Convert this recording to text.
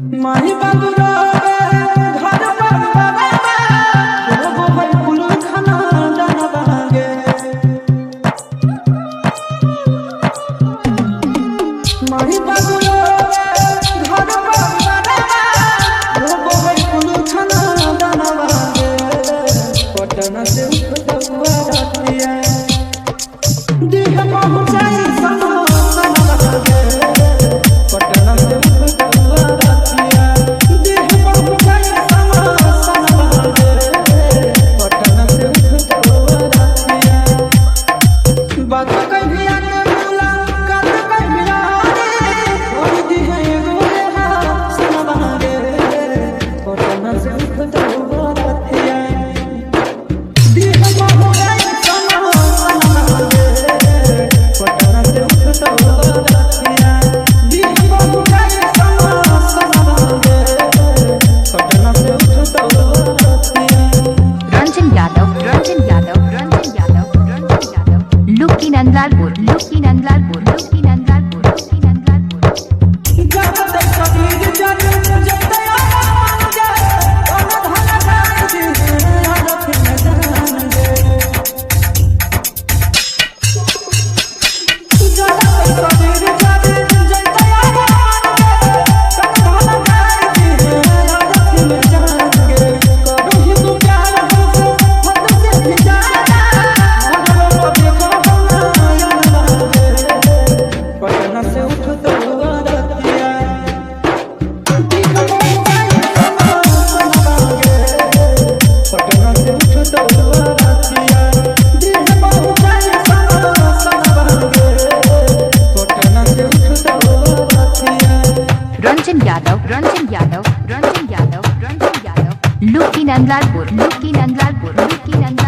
माही बाबू रोवे घर पर बाबा रोबो है कुल खाना दाना बहागे माही बाबू रोवे घर पर बाबा रोबो है कुल खाना दाना बहागे पटना से उठवा रातिया दिल पहुंचाई समा दाना बहागे पटना से Lucky Nandlalpur, Lucky Nandlalpur, Lucky Nandlalpur.